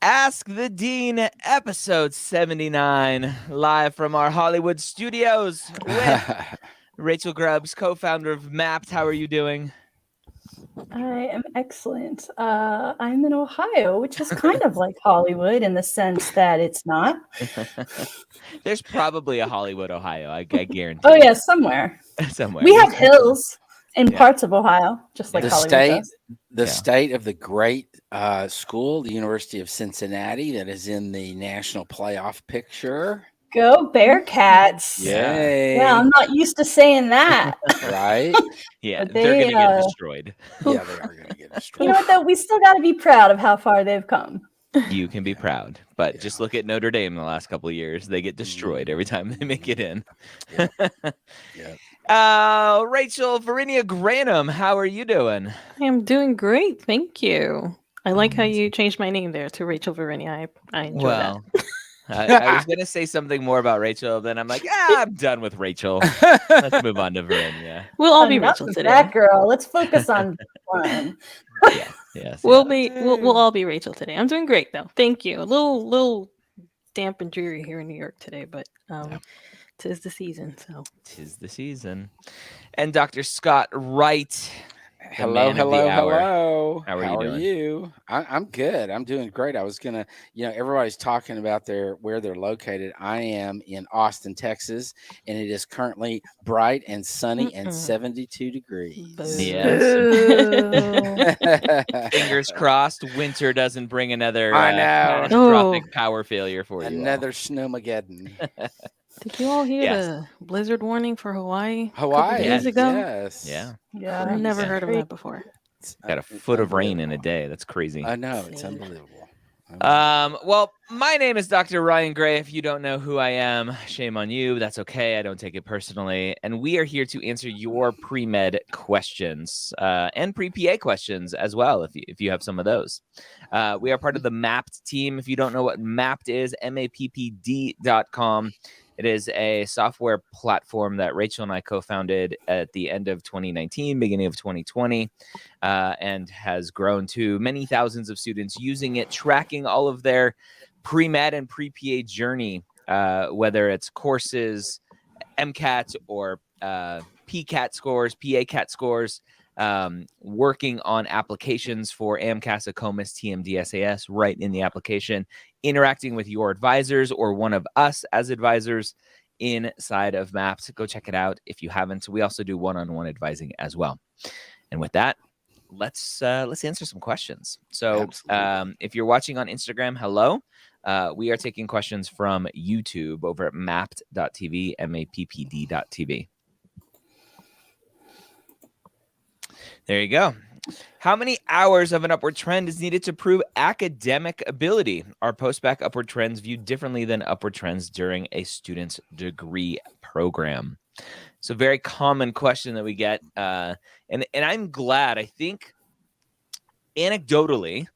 Ask the Dean, episode 79, live from our Hollywood studios with Rachel Grubbs, co-founder of Mapped. How are you doing? I am excellent. I'm in Ohio, which is kind of like Hollywood in the sense that it's not. There's probably a Hollywood, Ohio. I guarantee. Oh, yeah, somewhere. Somewhere. We have hills in Yeah. parts of Ohio, just like the Hollywood state, does. the state of the great school, the University of Cincinnati, that is in the national playoff picture. Go Bearcats. Yay! Yeah, I'm not used to saying that. Right? Yeah, But they're they, going to get destroyed. Yeah, they are going to get you destroyed. know what, though? We still got to be proud of how far they've come. You can be proud, but just look at Notre Dame in the last couple of years. They get destroyed every time they make it in. Rachel Verinia Granum, how are you doing? I am doing great, thank you. I like how you changed my name there to Rachel Verinia. I enjoy that. I was going to say something more about Rachel, then I'm like, I'm done with Rachel. Let's move on to Verinia. We'll all be Enough Rachel of today. that, girl. Let's focus on one. Yes. We'll all be Rachel today. I'm doing great though. Thank you. A little damp and dreary here in New York today, but tis the season, so. Tis the season. And Dr. Scott Wright. Hello. How are you doing? You? I'm good. I'm doing great. I was gonna, everybody's talking about where they're located. I am in Austin, Texas, and it is currently bright and sunny and 72 degrees. Yes. Fingers crossed, winter doesn't bring another catastrophic power failure for you. Another snowmageddon. Did you all hear the blizzard warning for Hawaii? Hawaii, days ago? Yes. Yeah. I've never heard of that before. Got a foot of rain in a day. That's crazy. I know, it's unbelievable. Well, my name is Dr. Ryan Gray. If you don't know who I am, shame on you. That's okay. I don't take it personally. And we are here to answer your pre-med questions and pre-PA questions as well, if you have some of those. We are part of the Mapped team. If you don't know what Mapped is, mappd.com. It is a software platform that Rachel and I co-founded at the end of 2019, beginning of 2020, and has grown to many thousands of students using it, tracking all of their pre-med and pre-PA journey, whether it's courses, MCAT, or PCAT scores, PACAT scores, working on applications for AMCAS, ACOMAS, TMD, SAS right in the application, interacting with your advisors or one of us as advisors inside of Mapped. Go check it out if you haven't. We also do one-on-one advising as well. And with that, let's answer some questions. So if you're watching on Instagram, hello. We are taking questions from YouTube over at mapped.tv, mappd.tv. There you go. How many hours of an upward trend is needed to prove academic ability? Are post-bac upward trends viewed differently than upward trends during a student's degree program? It's a very common question that we get. And I'm glad, I think, anecdotally,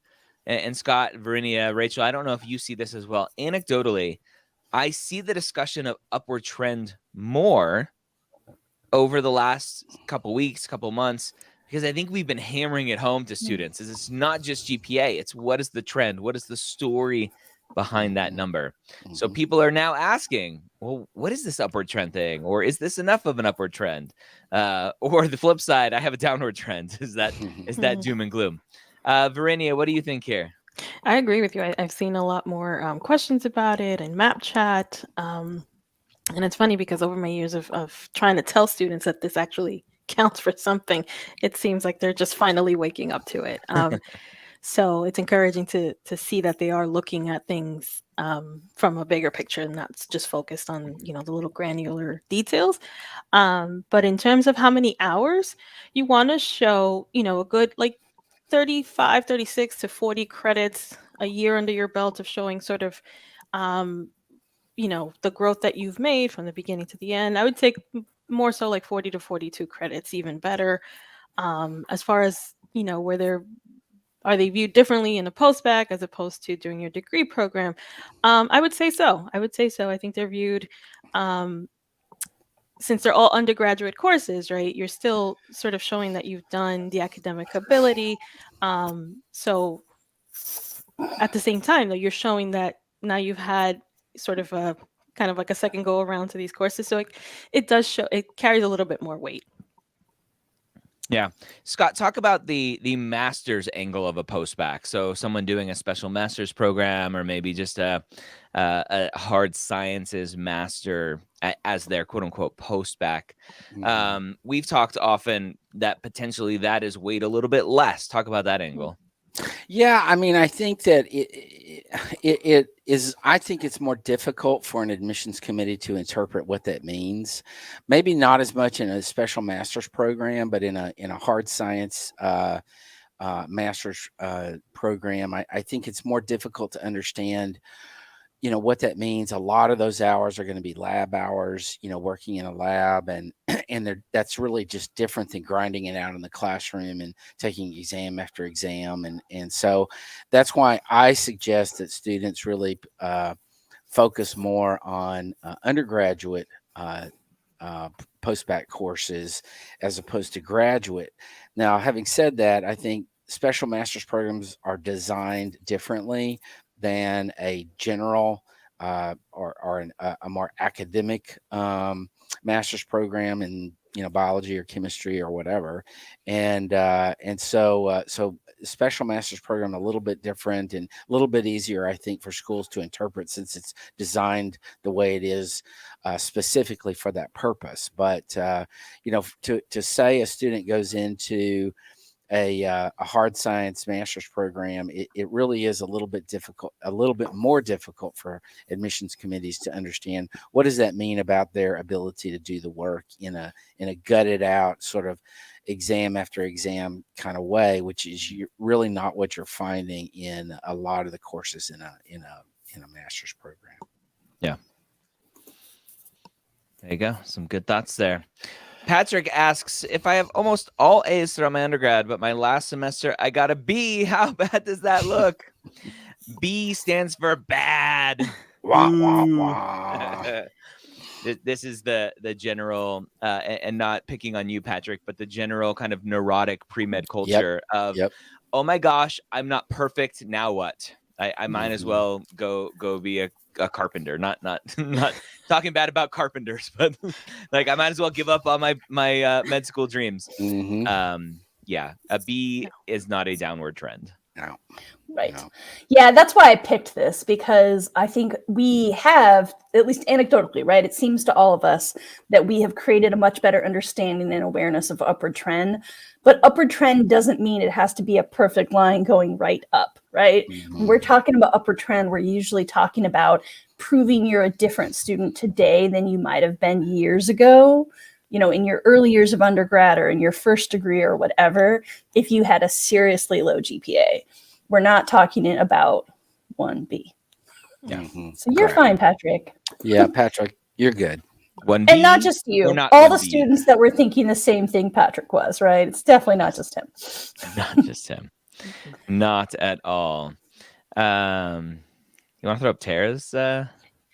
and Scott, Verinia, Rachel, I don't know if you see this as well. Anecdotally, I see the discussion of upward trend more over the last couple weeks, couple months, because I think we've been hammering it home to students. It's not just GPA. It's what is the trend? What is the story behind that number? So people are now asking, well, what is this upward trend thing? Or is this enough of an upward trend? Or the flip side, I have a downward trend. Is that doom and gloom? Verinia, what do you think here? I agree with you. I've seen a lot more questions about it in Map Chat. And it's funny because over my years of trying to tell students that this actually counts for something, it seems like they're just finally waking up to it. So it's encouraging to see that they are looking at things from a bigger picture and not just focused on, the little granular details. But in terms of how many hours, you want to show, a good 35, 36 to 40 credits a year under your belt of showing sort of, the growth that you've made from the beginning to the end. I would take more so like 40 to 42 credits, even better. As far as, are they viewed differently in a post-bac as opposed to during your degree program? I would say so. I think they're viewed, since they're all undergraduate courses, right? You're still sort of showing that you've done the academic ability. So at the same time, though, you're showing that now you've had sort of a kind of like a second go around to these courses. So it does show, it carries a little bit more weight. Yeah. Scott, talk about the master's angle of a postbac. So someone doing a special master's program, or maybe just a hard sciences master as their quote unquote postbac. We've talked often that potentially that is weighed a little bit less. Talk about that angle. Yeah, I mean, I think that it is. I think it's more difficult for an admissions committee to interpret what that means. Maybe not as much in a special master's program, but in a hard science master's program, I think it's more difficult to understand. What that means. A lot of those hours are going to be lab hours. Working in a lab, and that's really just different than grinding it out in the classroom and taking exam after exam. And so that's why I suggest that students really focus more on undergraduate postbac courses as opposed to graduate. Now, having said that, I think special master's programs are designed differently than a general or a more academic master's program in biology or chemistry or whatever, and so special master's program a little bit different and a little bit easier, I think, for schools to interpret, since it's designed the way it is specifically for that purpose. But to say a student goes into a hard science master's program, it really is a little bit more difficult for admissions committees to understand what does that mean about their ability to do the work in a gutted out sort of exam after exam kind of way, which is really not what you're finding in a lot of the courses in a master's program. Yeah. There you go. Some good thoughts there. Patrick asks, if I have almost all A's throughout my undergrad, but my last semester I got a B, how bad does that look? B stands for bad. Wah, wah, wah. This is the general, and not picking on you, Patrick, but the general kind of neurotic pre-med culture of, oh my gosh, I'm not perfect. Now what? I might as well go be a carpenter. Not talking bad about carpenters, but like I might as well give up on my med school dreams. Yeah, a B is not a downward trend. No. Right. No. Yeah, that's why I picked this, because I think we have, at least anecdotally, right? It seems to all of us that we have created a much better understanding and awareness of upward trend. But upward trend doesn't mean it has to be a perfect line going right up, right? When we're talking about upward trend, we're usually talking about proving you're a different student today than you might have been years ago. In your early years of undergrad or in your first degree or whatever, if you had a seriously low GPA. We're not talking about 1B. Yeah. So you're fine, Patrick. Yeah, Patrick, you're good. 1B, and not just you. All the students that were thinking the same thing Patrick was, right? It's definitely not just him. Not just him. Not at all. You want to throw up Tara's?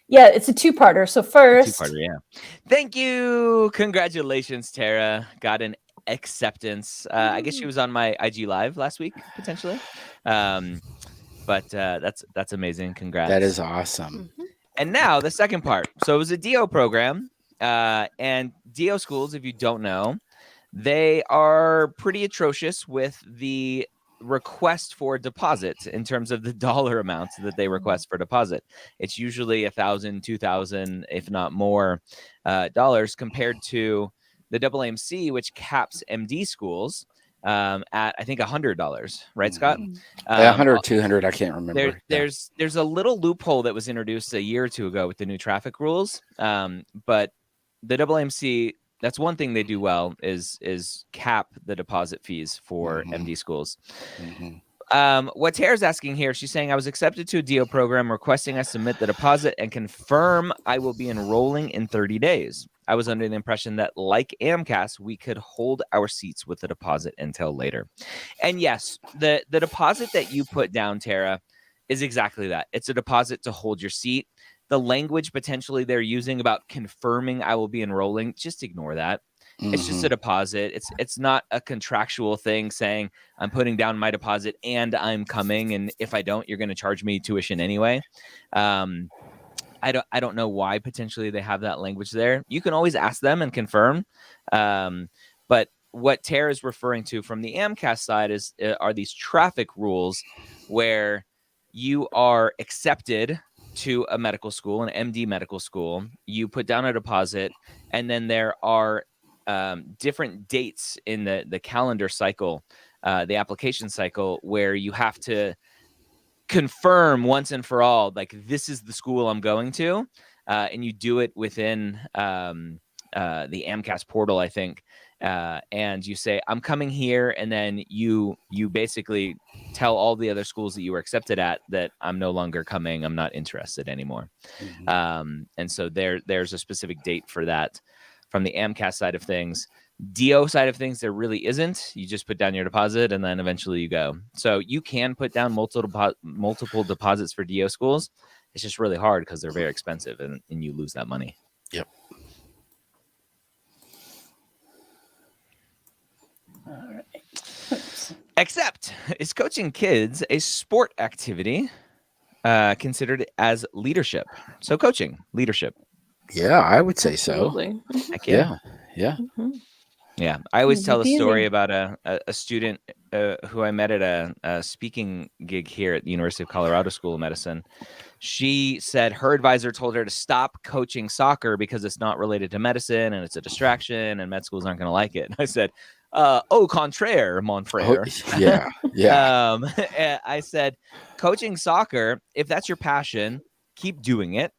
Yeah, it's a two-parter. So first, Thank you. Congratulations, Tara. Got an acceptance. I guess she was on my IG Live last week, potentially. But that's amazing. Congrats. That is awesome. And now the second part. So it was a DO program, and DO schools, if you don't know, they are pretty atrocious with the request for deposit in terms of the dollar amounts that they request for deposit. It's usually $1,000, $2,000, if not more, dollars, compared to the AAMC, which caps MD schools at, I think, $100, right, Scott? 100 or 200, I can't remember. There's a little loophole that was introduced a year or two ago with the new traffic rules, but the AAMC, that's one thing they do well is cap the deposit fees for MD schools. What Tara's asking here, she's saying, I was accepted to a DO program requesting I submit the deposit and confirm I will be enrolling in 30 days. I was under the impression that, like AMCAS, we could hold our seats with the deposit until later. And yes, the deposit that you put down, Tara, is exactly that. It's a deposit to hold your seat. The language potentially they're using about confirming I will be enrolling, just ignore that. It's just a deposit. It's not a contractual thing saying I'm putting down my deposit and I'm coming, and if I don't, you're going to charge me tuition anyway. I don't know why potentially they have that language there. You can always ask them and confirm. But what Tara is referring to from the AMCAT side are these traffic rules where you are accepted to a medical school, an MD medical school. You put down a deposit, and then there are different dates in the calendar cycle, the application cycle, where you have to confirm once and for all, like, this is the school I'm going to, and you do it within the AMCAS portal, I think, and you say, I'm coming here, and then you basically tell all the other schools that you were accepted at that I'm no longer coming, I'm not interested anymore. And so there's a specific date for that from the AMCAS side of things. DO side of things, there really isn't. You just put down your deposit and then eventually you go. So you can put down multiple deposits for DO schools. It's just really hard because they're very expensive, and you lose that money. Yep. All right. Except, is coaching kids a sport activity considered as leadership? So coaching, leadership. Yeah, I would say so. Absolutely. Heck yeah. Yeah. Yeah, I always tell a Easy. story about a student who I met at a speaking gig here at the University of Colorado School of Medicine. She said her advisor told her to stop coaching soccer because it's not related to medicine and it's a distraction and med schools aren't going to like it. And I said, au contraire, mon frere. Oh, yeah. I said, coaching soccer, if that's your passion, keep doing it,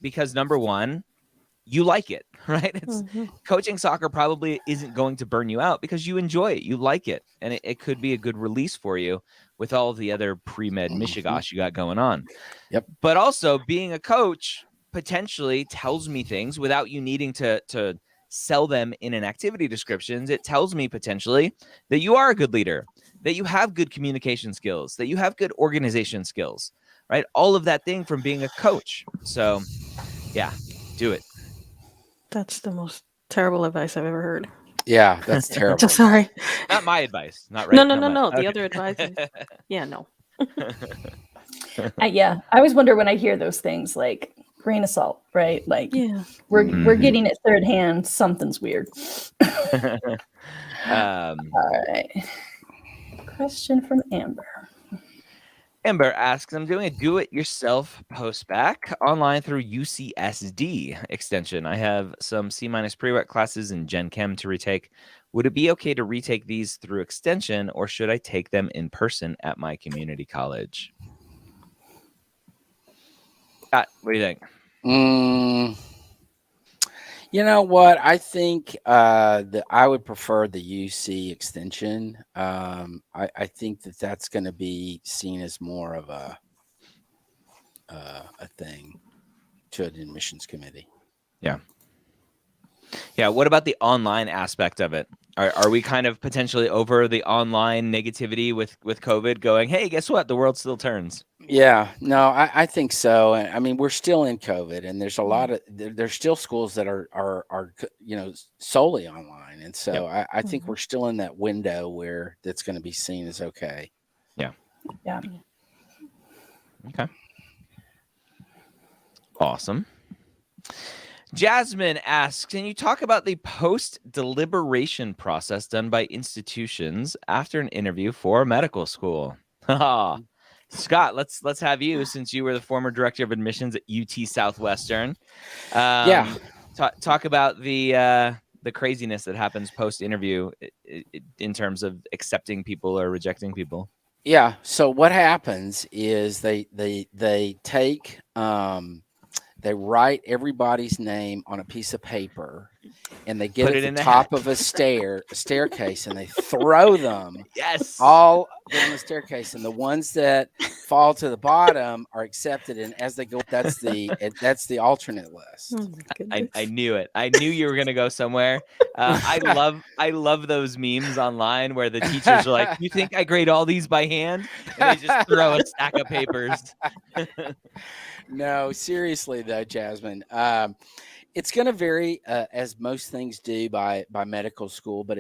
because number one, you like it, right? It's coaching soccer probably isn't going to burn you out because you enjoy it, you like it, and it could be a good release for you with all of the other pre-med mishigosh you got going on. Yep. But also, being a coach potentially tells me things without you needing to sell them in an activity descriptions. It tells me potentially that you are a good leader, that you have good communication skills, that you have good organization skills, right? All of that thing from being a coach. So yeah, do it. That's the most terrible advice I've ever heard. Yeah, that's terrible. Just sorry. Not my advice. Not right. No. The other advice is, yeah, no. Yeah, I always wonder when I hear those things, like grain of salt, right? Like, Yeah. we're getting it third hand. Something's weird. All right. Question from Amber. Amber asks, I'm doing a do-it-yourself post-bac online through UCSD extension. I have some C- pre-req classes in Gen Chem to retake. Would it be okay to retake these through extension, or should I take them in person at my community college? What do you think? You know what? I think that I would prefer the UC extension. I think that's going to be seen as more of a thing to an admissions committee. Yeah. Yeah. What about the online aspect of it? Are we kind of potentially over the online negativity with COVID going, hey, guess what? The world still turns. Yeah, no, I think so. I mean, we're still in COVID, and there's a lot of there's still schools that are solely online, and so I think we're still in that window where that's going to be seen as okay. Yeah. Okay. Awesome. Jasmine asks, can you talk about the post-deliberation process done by institutions after an interview for medical school? Scott, let's have you, since you were the former director of admissions at UT Southwestern. Talk about the craziness that happens post-interview in terms of accepting people or rejecting people. Yeah. So what happens is they take they write everybody's name on a piece of paper, and they get at the top of a staircase, and they throw them all down the staircase. And the ones that fall to the bottom are accepted. And as they go, that's the alternate list. Oh my I knew it. I knew you were gonna go somewhere. I love those memes online where the teachers are like, "You think I grade all these by hand?" And they just throw a stack of papers. No, seriously though, Jasmine. It's going to vary, as most things do by medical school, but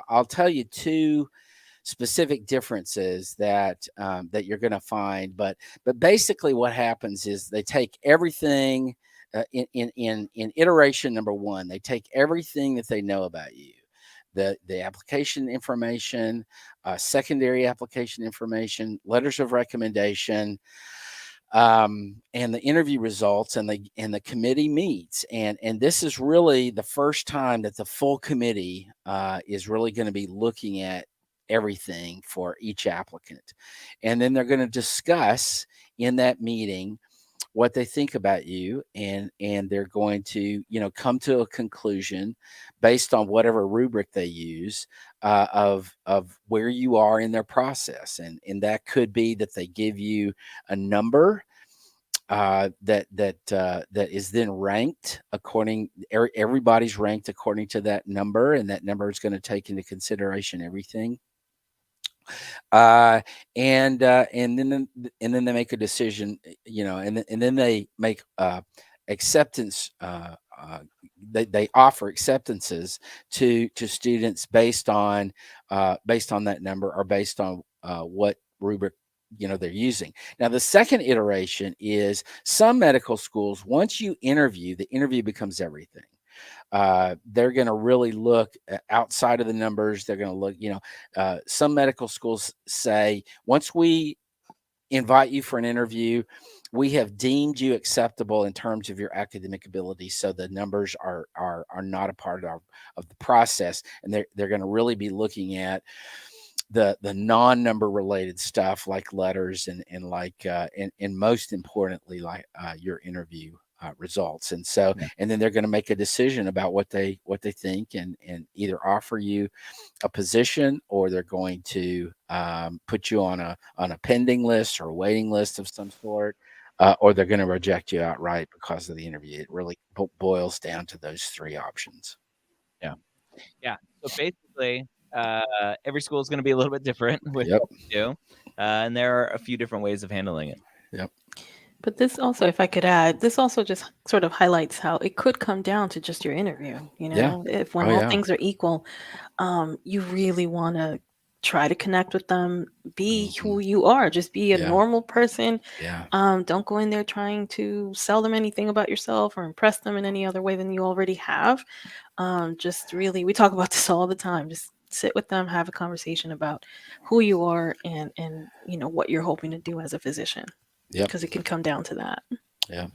I'll tell you two specific differences that that you're going to find. But basically, what happens is they take everything in iteration number one. They take everything that they know about you, the application information, secondary application information, letters of recommendation, and the interview results, and the committee meets, and this is really the first time that the full committee is really going to be looking at everything for each applicant, and then they're going to discuss in that meeting what they think about you, and they're going to come to a conclusion based on whatever rubric they use, of where you are in their process, and that could be that they give you a number that is then ranked according. Everybody's ranked according to that number, and that number is going to take into consideration everything. And then they make a decision, and then they make acceptance. They offer acceptances to students based on that number, or based on what rubric they're using. Now, the second iteration is some medical schools, once you interview, the interview becomes everything. They're going to really look outside of the numbers. They're going to look, some medical schools say, once we invite you for an interview, we have deemed you acceptable in terms of your academic ability. So the numbers are not a part of the process. And they're going to really be looking at the non-number related stuff, like letters and most importantly, like your interview results. And so, and then they're going to make a decision about what they think, and either offer you a position, or they're going to put you on a pending list or a waiting list of some sort, or they're going to reject you outright because of the interview. It really boils down to those three options. Yeah. So basically, every school is going to be a little bit different with what we do, and there are a few different ways of handling it. Yep. But this also, if I could add, this also just sort of highlights how it could come down to just your interview. If when all things are equal, you really want to try to connect with them, be who you are, just be a normal person. Don't go in there trying to sell them anything about yourself or impress them in any other way than you already have. Just really, we talk about this all the time. Just sit with them, have a conversation about who you are, and what you're hoping to do as a physician. Because it can come down to that. Yeah.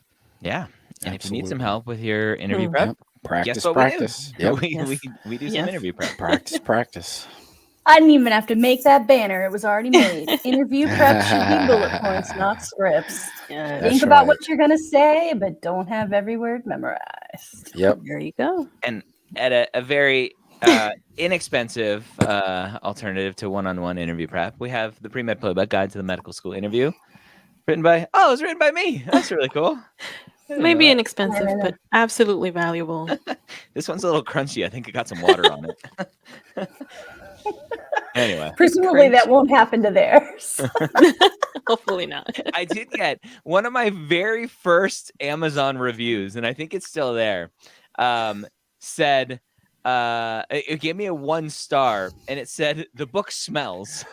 And Absolutely. if you need some help with your interview prep, practice. We do. We do some interview prep. Practice. I didn't even have to make that banner. It was already made. Interview prep should be bullet points, not scripts. Think about what you're going to say, but don't have every word memorized. Yep. There you go. And at a very inexpensive alternative to one-on-one interview prep, we have the Premed Playbook Guide to the Medical School Interview. It was written by me. That's really cool. Maybe inexpensive, but absolutely valuable. This one's a little crunchy. I think it got some water on it. Anyway. Presumably that won't happen to theirs. Hopefully not. I did get one of my very first Amazon reviews, and I think it's still there, said, it gave me a 1 star, and it said, the book smells.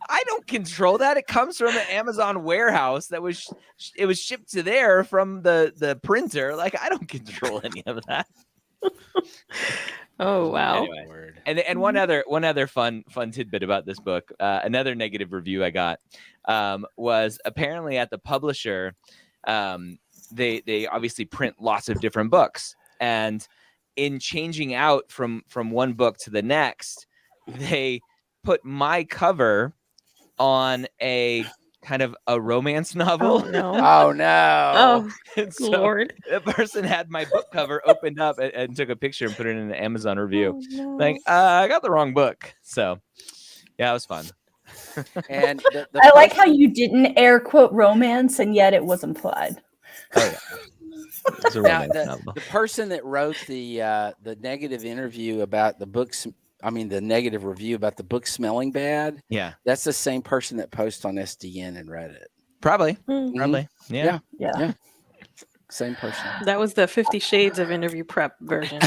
I don't control that. It comes from an Amazon warehouse it was shipped to there from the printer. Like, I don't control any of that. Oh, wow. Anyway, and one other fun tidbit about this book, another negative review I got, was apparently at the publisher, they obviously print lots of different books, and in changing out from one book to the next, they put my cover on a kind of a romance novel. Oh no! Oh, So Lord! The person had my book cover opened up and took a picture and put it in an Amazon review. Oh, no. Like, I got the wrong book. So, yeah, it was fun. And I like how you didn't air quote romance, and yet it was implied. Oh yeah. It's a romance novel. The person that wrote the negative interview about the books. I mean, the negative review about the book smelling bad. Yeah. That's the same person that posts on SDN and Reddit. Probably. Mm-hmm. Probably. Yeah. Yeah. Same person. That was the 50 Shades of interview prep version.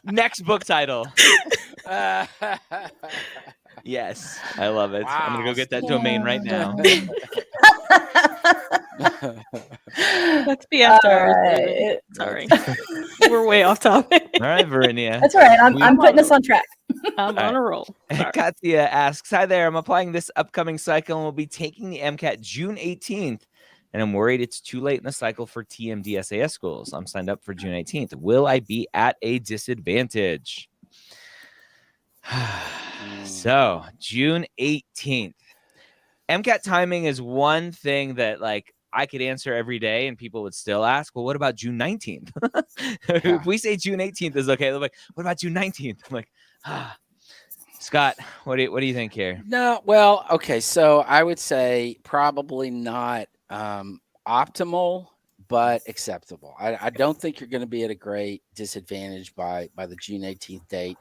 Next book title. Yes, I love it. I'm gonna go get that domain right now. That's the after hours Alright. version. Sorry. We're way off topic. All right, Verinia. That's all right. I'm putting us on track. I'm on a roll. Sorry. Katya asks, hi there. I'm applying this upcoming cycle and will be taking the MCAT June 18th. And I'm worried it's too late in the cycle for TMD SAS schools. I'm signed up for June 18th. Will I be at a disadvantage? So, June 18th. MCAT timing is one thing that, like, I could answer every day and people would still ask, well, what about June 19th? If we say June 18th is okay, they're like, what about June 19th? I'm like, Scott, what do you think here? No, well, okay. So I would say probably not optimal, but acceptable. I don't think you're going to be at a great disadvantage by the June 18th date.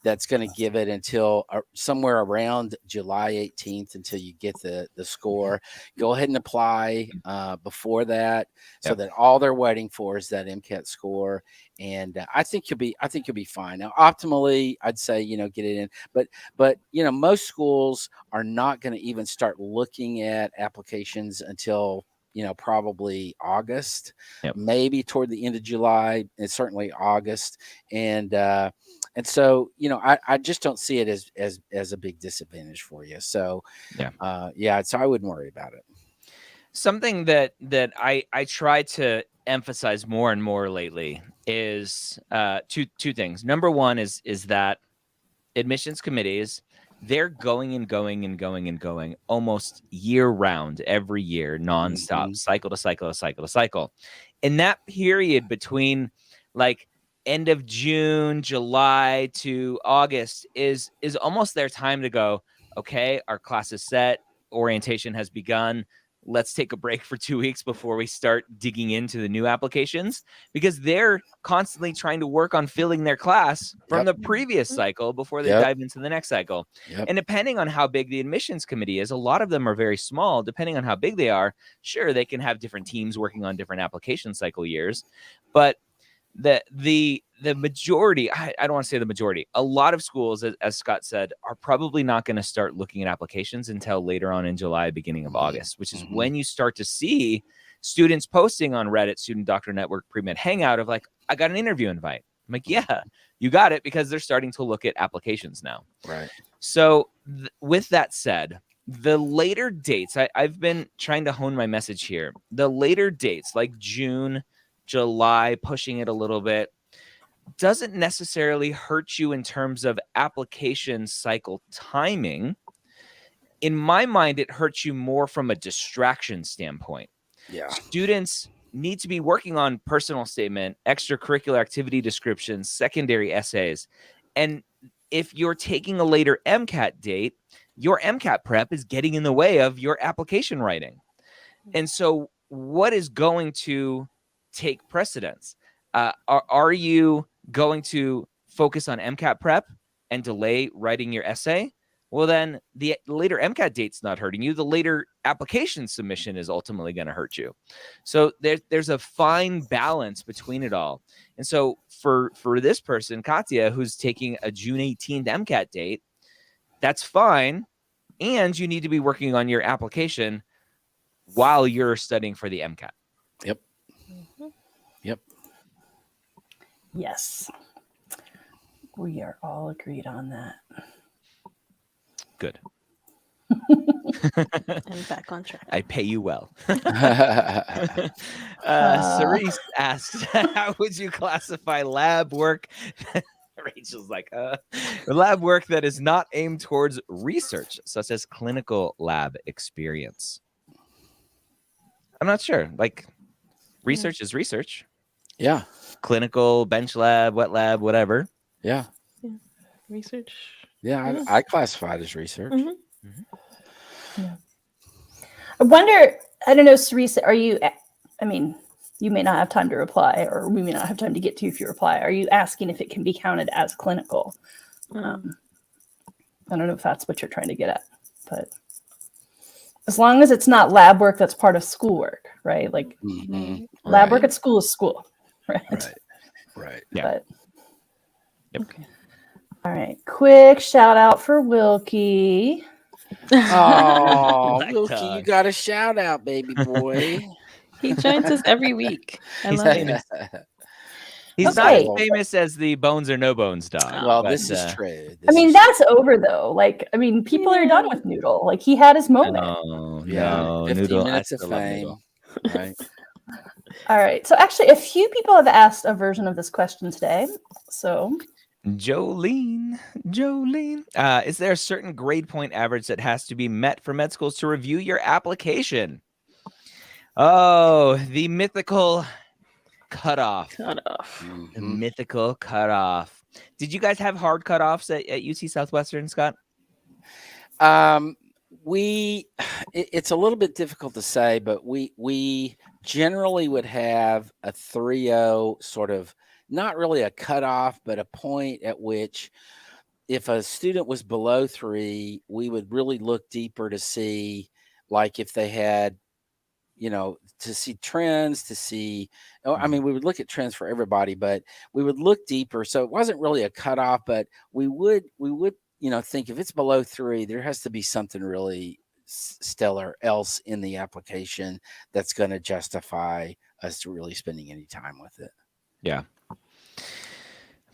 That's going to give it until somewhere around July 18th until you get the score. Go ahead and apply before that, so that all they're waiting for is that MCAT score. And I think you'll be fine. Now, optimally, I'd say get it in, but most schools are not going to even start looking at applications until probably August, maybe toward the end of July, and certainly August. And so, I just don't see it as a big disadvantage for you. So, so I wouldn't worry about it. Something that I try to emphasize more and more lately is two things. Number one is that admissions committees, they're going and going and going and going almost year round, every year, nonstop, cycle to cycle to cycle to cycle. In that period between like end of June, July to August is almost their time to go, okay, our class is set, orientation has begun. Let's take a break for 2 weeks before we start digging into the new applications, because they're constantly trying to work on filling their class from the previous cycle before they dive into the next cycle. And depending on how big the admissions committee is, a lot of them are very small. Depending on how big they are, sure, they can have different teams working on different application cycle years. But the majority, I don't want to say the majority, a lot of schools, as Scott said, are probably not going to start looking at applications until later on in July, beginning of August, which is when you start to see students posting on Reddit, Student Doctor Network, Premed Hangout of like, I got an interview invite. I'm like, yeah, you got it, because they're starting to look at applications now. Right. So with that said, the later dates, I've been trying to hone my message here. The later dates, like June, July, pushing it a little bit, doesn't necessarily hurt you in terms of application cycle timing. In my mind, it hurts you more from a distraction standpoint. Yeah. Students need to be working on personal statement, extracurricular activity descriptions, secondary essays. And if you're taking a later MCAT date, your MCAT prep is getting in the way of your application writing. And so what is going to take precedence? Are you going to focus on MCAT prep and delay writing your essay? Well, then the later MCAT date's not hurting you. The later application submission is ultimately going to hurt you. So there's a fine balance between it all. And so for this person, Katya, who's taking a June 18th MCAT date, that's fine. And you need to be working on your application while you're studying for the MCAT. Yep. Yep. Yes. We are all agreed on that. Good. And back on track. I pay you well. Cerise asked, how would you classify lab work? Rachel's like, lab work that is not aimed towards research, such as clinical lab experience. I'm not sure. Like, research is research. Yeah. Clinical, bench lab, wet lab, whatever. Yeah. Research. Yeah, I classify it as research. Yeah. I wonder, I don't know, Cerise, are you, I mean, you may not have time to reply, or we may not have time to get to if you reply. Are you asking if it can be counted as clinical? I don't know if that's what you're trying to get at, but as long as it's not lab work that's part of schoolwork, right? Like lab work at school is school, right? Right. Yeah. But, Yep. Okay. all right. Quick shout out for Wilkie. Oh, Black Wilkie, tongue. you got a shout out, baby boy. He joins us every week. I He's love famous. it. He's Okay. not as famous as the Bones or No Bones dog. Well, but, this is true. I mean, that's over though. Like, I mean, people are done Yeah. with Noodle. Like, he had his moment. No, Yeah, no, 15 Noodle. I minutes of still love fame. Noodle. Right. All right. So actually, a few people have asked a version of this question today. So Jolene. Is there a certain grade point average that has to be met for med schools to review your application? Oh, the mythical cutoff. The mythical cutoff. Did you guys have hard cutoffs at UC Southwestern, Scott? It's a little bit difficult to say, but we generally would have a 3.0 sort of, not really a cutoff, but a point at which if a student was below 3, we would really look deeper to see, like, if they had, to see trends, to see, I mean, we would look at trends for everybody, but we would look deeper. So it wasn't really a cutoff, but we would, think if it's below 3, there has to be something really stellar else in the application that's going to justify us really spending any time with it. Yeah.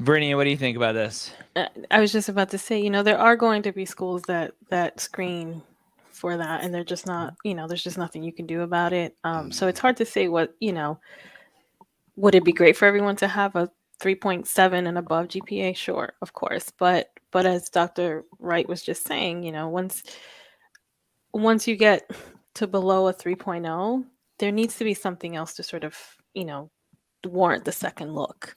Brittany, what do you think about this? I was just about to say, there are going to be schools that screen for that, and they're just not, there's just nothing you can do about it. So it's hard to say what, would it be great for everyone to have a 3.7 and above GPA? Sure, of course. But as Dr. Wright was just saying, once you get to below a 3.0, there needs to be something else to sort of, warrant the second look.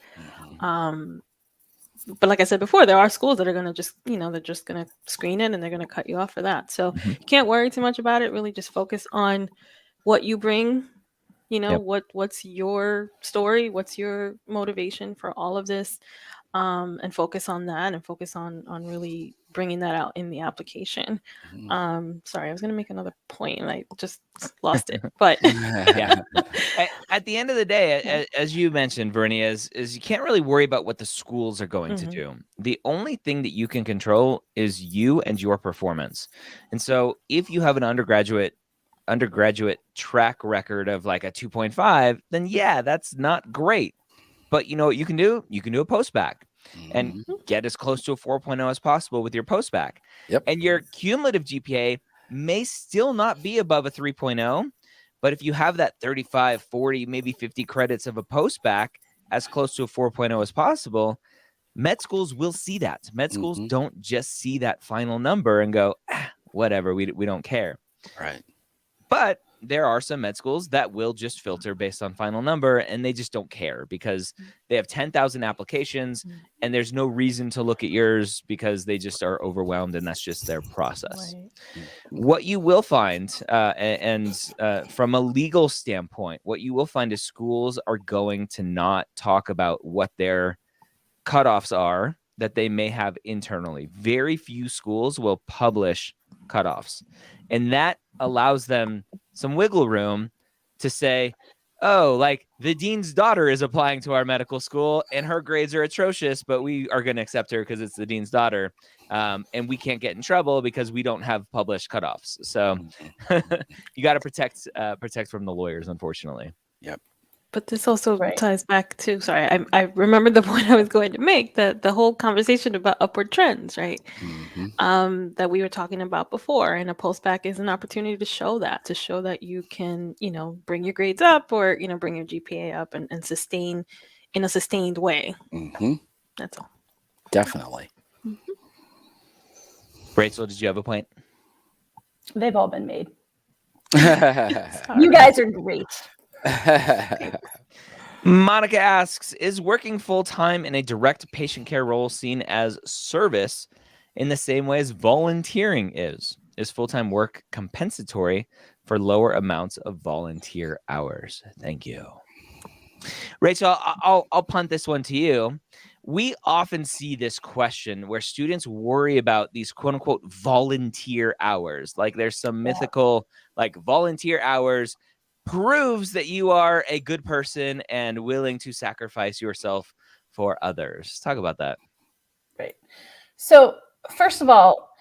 But like I said before, there are schools that are going to just, they're just going to screen it and they're going to cut you off for that. So you can't worry too much about it. Really just focus on what you bring, what's your story, what's your motivation for all of this, and focus on that and focus on really bringing that out in the application. Sorry, I was going to make another point and I just lost it. But yeah, at the end of the day, as you mentioned, Bernie, is you can't really worry about what the schools are going to do. The only thing that you can control is you and your performance. And so if you have an undergraduate track record of like a 2.5, then yeah, that's not great. But you know what you can do? You can do a post-bac and get as close to a 4.0 as possible with your post-bac. Yep. And your cumulative GPA may still not be above a 3.0, but if you have that 35, 40, maybe 50 credits of a post-bac as close to a 4.0 as possible, med schools will see that. Med schools don't just see that final number and go, whatever, we don't care. Right. But there are some med schools that will just filter based on final number, and they just don't care because they have 10,000 applications and there's no reason to look at yours because they just are overwhelmed, and that's just their process. Right. What you will find, from a legal standpoint, what you will find is schools are going to not talk about what their cutoffs are that they may have internally. Very few schools will publish cutoffs, and that allows them some wiggle room to say, oh, like the dean's daughter is applying to our medical school and her grades are atrocious, but we are going to accept her because it's the dean's daughter. And we can't get in trouble because we don't have published cutoffs. So you got to protect from the lawyers, unfortunately. Yep. But this also ties back to, sorry, I remembered the point I was going to make, that the whole conversation about upward trends, right? That we were talking about before. And a post-bac is an opportunity to show that you can, bring your grades up or, bring your GPA up and sustain in a sustained way. That's all. Definitely. Rachel, did you have a point? they've all been made. You guys are great. Monica asks, is working full-time in a direct patient care role seen as service in the same way as volunteering is? Is full-time work compensatory for lower amounts of volunteer hours? Thank you. Rachel, I'll punt this one to you. we often see this question where students worry about these quote unquote volunteer hours. Like there's some mythical, like volunteer hours proves that you are a good person and willing to sacrifice yourself for others. Talk about that. Right. So, first of all,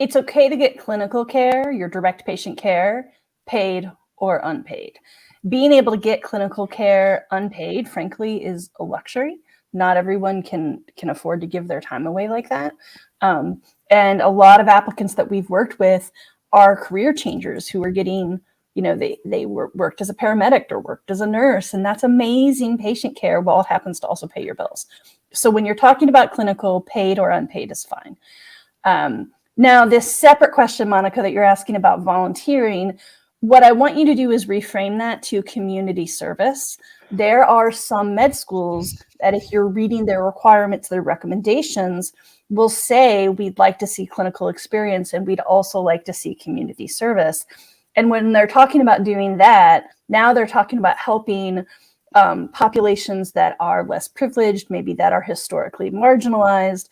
it's okay to get clinical care, your direct patient care, paid or unpaid. Being able to get clinical care unpaid, frankly, is a luxury. Not everyone can afford to give their time away like that. And a lot of applicants that we've worked with are career changers who are getting, they worked as a paramedic or worked as a nurse, and that's amazing patient care while it happens to also pay your bills. So when you're talking about clinical, paid or unpaid is fine. Now, this separate question, Monica, that you're asking about volunteering, what I want you to do is reframe that to community service. There are some med schools that if you're reading their requirements, their recommendations, will say we'd like to see clinical experience and we'd also like to see community service. And when they're talking about doing that, now they're talking about helping populations that are less privileged, maybe that are historically marginalized.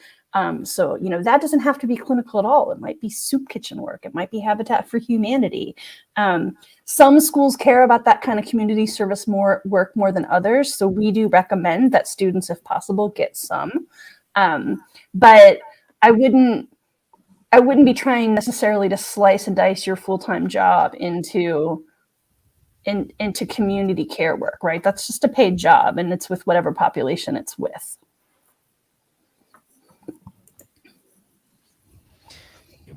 So, that doesn't have to be clinical at all. It might be soup kitchen work. It might be Habitat for Humanity. Some schools care about that kind of community service work more than others. So we do recommend that students, if possible, get some. But I wouldn't be trying necessarily to slice and dice your full-time job into community care work, right? That's just a paid job, and it's with whatever population it's with.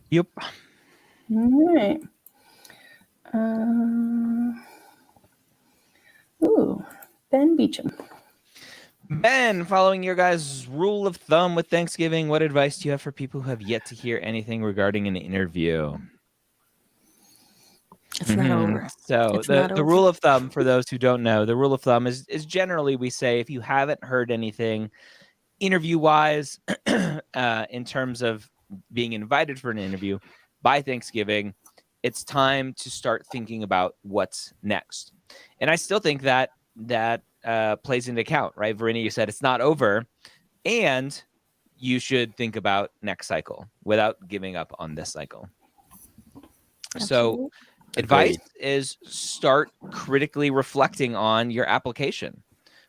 Yep. All right. Ben Beecham. Ben, following your guys' rule of thumb with Thanksgiving, what advice do you have for people who have yet to hear anything regarding an interview? It's not over. So It's not the over. rule of thumb, for those who don't know, the rule of thumb is generally we say if you haven't heard anything interview-wise in terms of being invited for an interview by Thanksgiving, it's time to start thinking about what's next. And I still think that plays into account, right? Verena, you said it's not over, and you should think about next cycle without giving up on this cycle. Absolutely. So advice is start critically reflecting on your application.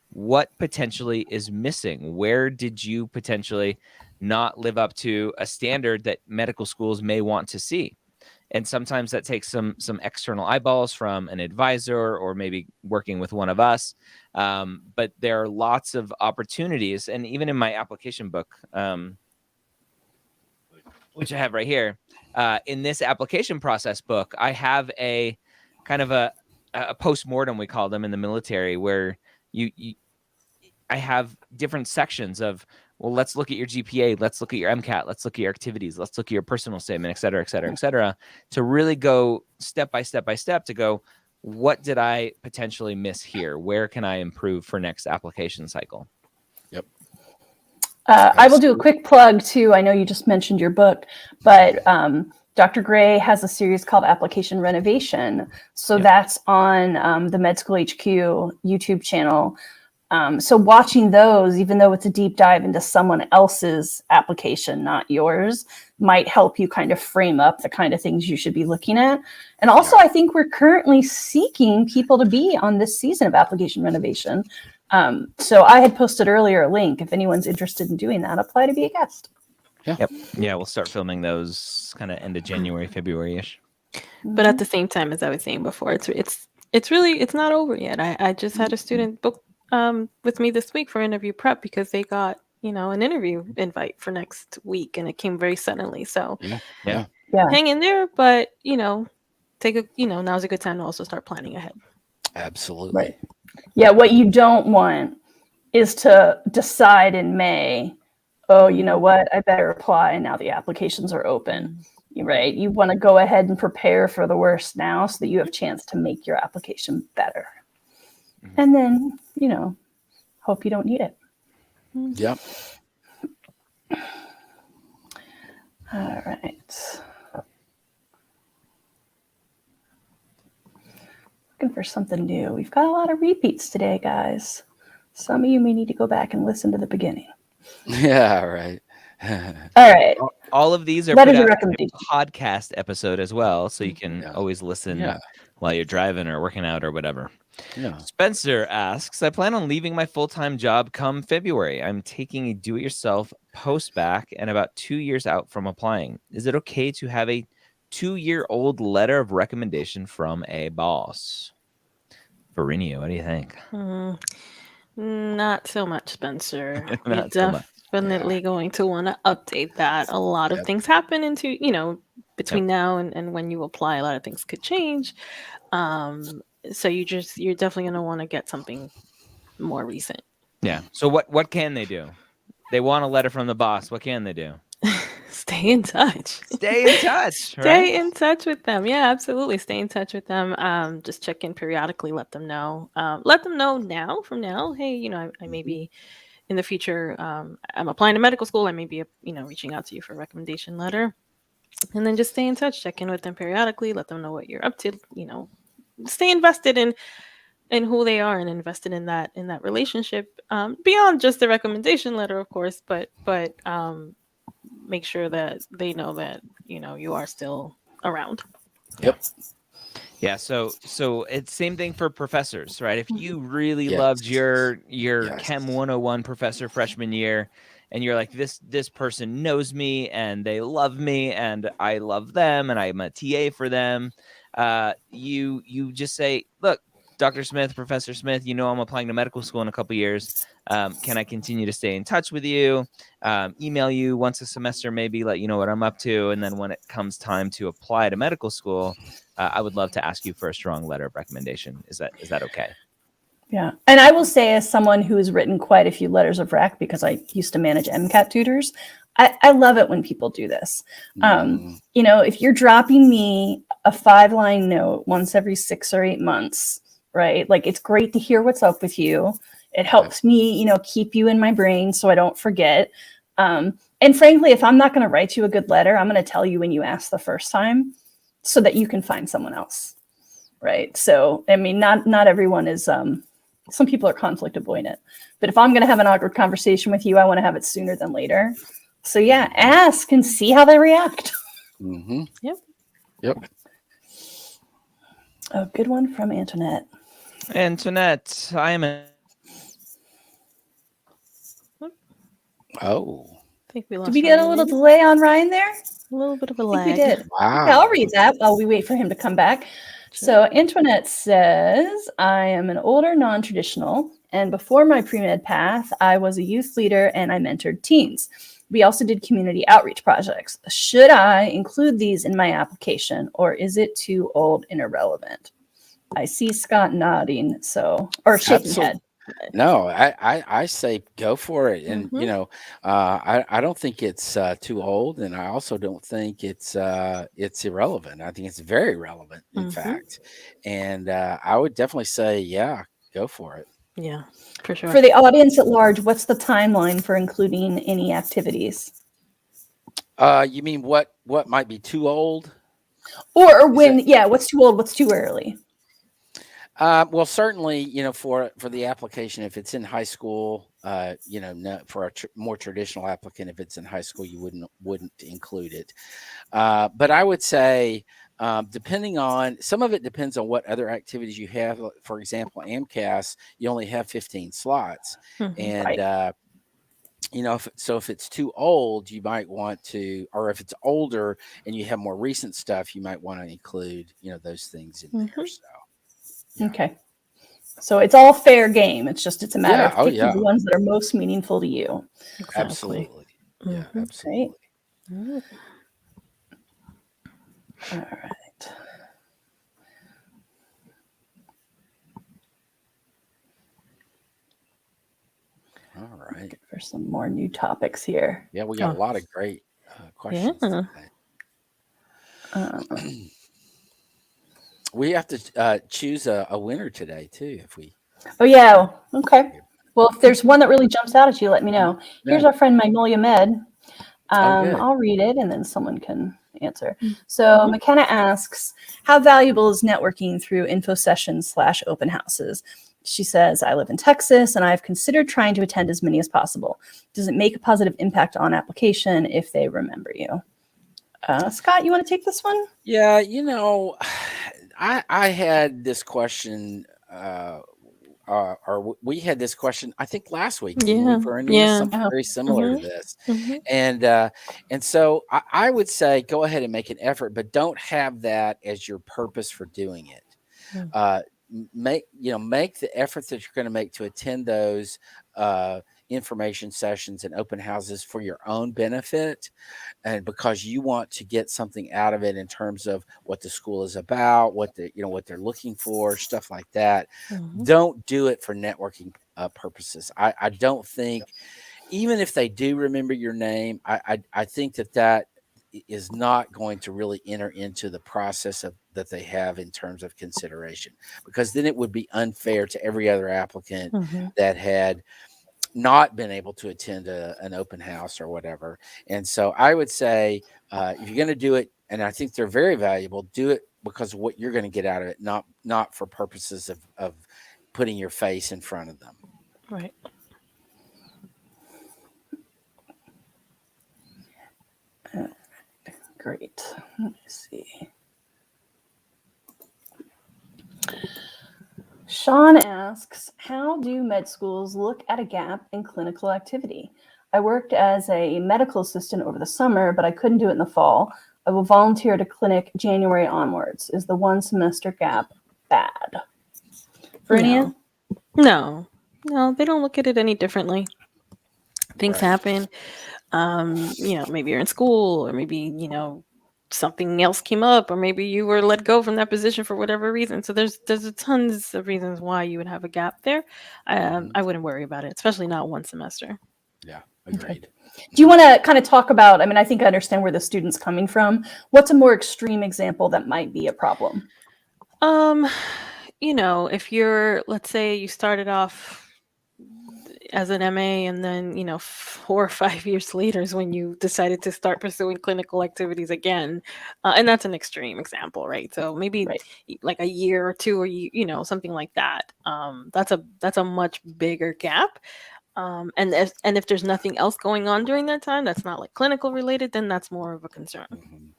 What potentially is missing? Where did you potentially not live up to a standard that medical schools may want to see? And sometimes that takes some external eyeballs from an advisor or maybe working with one of us. But there are lots of opportunities. And even in my application book, which I have right here, in this application process book, I have a kind of a post-mortem, we call them in the military, where I have different sections of, well, let's look at your GPA, let's look at your MCAT, let's look at your activities, let's look at your personal statement, et cetera, et cetera, et cetera, to really go step by step by step to go, what did I potentially miss here? Where can I improve for next application cycle? Yep. I will do a quick plug too. I know you just mentioned your book, but Dr. Gray has a series called Application Renovation. So that's on the Med School HQ YouTube channel. So watching those, even though it's a deep dive into someone else's application, not yours, might help you kind of frame up the kind of things you should be looking at. And also, I think we're currently seeking people to be on this season of Application Renovation. So I had posted earlier a link. If anyone's interested in doing that, apply to be a guest. Yeah, we'll start filming those kind of end of January, February-ish. But at the same time, as I was saying before, it's not over yet. I just had a student book with me this week for interview prep because they got an interview invite for next week, and it came very suddenly. So hang in there, but now's a good time to also start planning ahead. Absolutely. Right. Yeah, what you don't want is to decide in May, oh, you know what, I better apply, and now the applications are open. Right? You want to go ahead and prepare for the worst now so that you have a chance to make your application better. And then, hope you don't need it. Yep. All right. Looking for something new. We've got a lot of repeats today, guys. Some of you may need to go back and listen to the beginning. Yeah, right. All right. All of these are Letters put of out as recommendation. a podcast episode as well, so you can Yeah. always listen Yeah. while you're driving or working out or whatever. Yeah. Spencer asks, I plan on leaving my full-time job come February. I'm taking a do-it-yourself post-bac and about 2 years out from applying. Is it okay to have a 2-year-old letter of recommendation from a boss? Verinia, what do you think? Not so much, Spencer. You're Not so much. definitely going to want to update that. A lot of Yep. things happen between now and when you apply. A lot of things could change. So you're definitely going to want to get something more recent. Yeah. So what can they do? They want a letter from the boss. What can they do? Stay in touch. Stay in touch. Right? Stay in touch with them. Yeah, absolutely. Stay in touch with them. Just check in periodically. Let them know. Let them know now. From now, hey, I may be in the future. I'm applying to medical school. I may be, reaching out to you for a recommendation letter, and then just stay in touch. Check in with them periodically. Let them know what you're up to. Stay invested in who they are and invested in that relationship. Beyond just the recommendation letter, of course, but make sure that they know that you are still around. Yep. Yeah, so it's same thing for professors, right? If you really Yes. loved your Yes. Chem 101 professor freshman year and you're like this person knows me and they love me and I love them and I'm a TA for them, you just say, look, Dr. Smith, Professor Smith, I'm applying to medical school in a couple years. Can I continue to stay in touch with you? Email you once a semester, maybe let you know what I'm up to. And then when it comes time to apply to medical school, I would love to ask you for a strong letter of recommendation. Is that okay? Yeah. And I will say, as someone who has written quite a few letters of rec, because I used to manage MCAT tutors, I love it when people do this. If you're dropping me a 5-line note once every 6 or 8 months, right? Like, it's great to hear what's up with you. It helps me, keep you in my brain so I don't forget. And frankly, if I'm not going to write you a good letter, I'm going to tell you when you ask the first time so that you can find someone else. Right. So, I mean, not everyone is, some people are conflict avoidant, but if I'm going to have an awkward conversation with you, I want to have it sooner than later. So yeah, ask and see how they react. Mm-hmm. Yep. A good one from Antoinette. Antoinette, I am a Oh. I think we lost. Did we get a little delay on Ryan there? A little bit of a I lag. think we did. Wow. Okay, I'll read that while we wait for him to come back. So Antoinette says, I am an older non-traditional, and before my pre-med path, I was a youth leader and I mentored teens. We also did community outreach projects. Should I include these in my application, or is it too old and irrelevant? I see Scott nodding, or shaking head. No, I say go for it. And, I don't think it's too old. And I also don't think it's irrelevant. I think it's very relevant, in fact. And I would definitely say, yeah, go for it. Yeah, for sure. For the audience at large, what's the timeline for including any activities? You mean what might be too old? Or when, what's too old, what's too early? Well, certainly, for the application, if it's in high school, for a more traditional applicant, if it's in high school, you wouldn't include it. But I would say, depending on, some of it depends on what other activities you have. For example, AMCAS, you only have 15 slots. And, right. if it's too old, you might want to, or if it's older and you have more recent stuff, you might want to include, those things in there. So. Okay. So it's all fair game. It's a matter of picking the ones that are most meaningful to you. Exactly. Absolutely. Yeah, absolutely. Right. All right. All right. Looking for some more new topics here. Yeah, we got a lot of great questions today. We have to choose a winner today too, if we. Oh yeah. Okay. Well, if there's one that really jumps out at you, let me know. Here's our friend Magnolia Med. I'll read it and then someone can answer. So McKenna asks, how valuable is networking through info sessions / open houses? She says, I live in Texas and I've considered trying to attend as many as possible. Does it make a positive impact on application if they remember you? Scott, you want to take this one? Yeah, I had this question, or we had this question, I think last week, didn't we, Yeah. Bernie? Yeah. Something very similar to this. Mhm. And so I would say go ahead and make an effort, but don't have that as your purpose for doing it. Mm. Make the effort that you're going to make to attend those information sessions and open houses for your own benefit, and because you want to get something out of it in terms of what the school is about, what they're looking for, stuff like that. Mhm. Don't do it for networking purposes. I don't think, even if they do remember your name, I think that is not going to really enter into the process that they have in terms of consideration, because then it would be unfair to every other applicant Mhm. that had not been able to attend an open house or whatever. And so I would say, if you're going to do it, and I think they're very valuable, do it because of what you're going to get out of it, not for purposes of putting your face in front of them. Right. Great. Let me see. Sean asks, how do med schools look at a gap in clinical activity? I worked as a medical assistant over the summer, but I couldn't do it in the fall. I will volunteer at a clinic January onwards. Is the 1 semester gap bad? Vernia? No, they don't look at it any differently. Things Right. happen. Maybe you're in school, or maybe, something else came up, or maybe you were let go from that position for whatever reason. So there's tons of reasons why you would have a gap there. I wouldn't worry about it, especially not 1 semester. Yeah, agreed. Do you want to kind of talk about, I think I understand where the student's coming from. What's a more extreme example that might be a problem? If let's say you started off as an MA, and then 4 or 5 years later is when you decided to start pursuing clinical activities again, and that's an extreme example, right? So maybe like a year or two, or something like that. That's a much bigger gap. And if there's nothing else going on during that time that's not like clinical related, then that's more of a concern.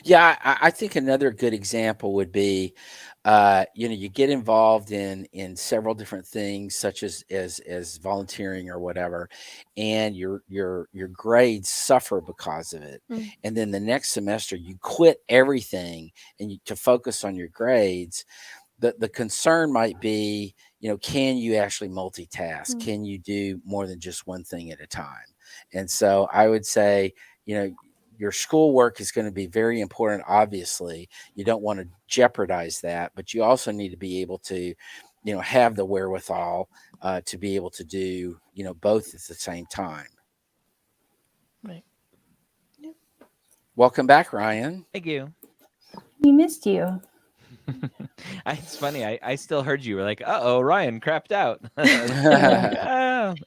Yeah, I think another good example would be, you get involved in several different things, such as volunteering or whatever, and your grades suffer because of it. Mm. And then the next semester you quit everything to focus on your grades. The concern might be, can you actually multitask? Mm. Can you do more than just one thing at a time? And so I would say, your schoolwork is going to be very important. Obviously, you don't want to jeopardize that, but you also need to be able to, have the wherewithal to be able to do, both at the same time. Right. Yep. Welcome back, Ryan. Thank you. We missed you. It's funny. I still heard you. We're like, Ryan crapped out.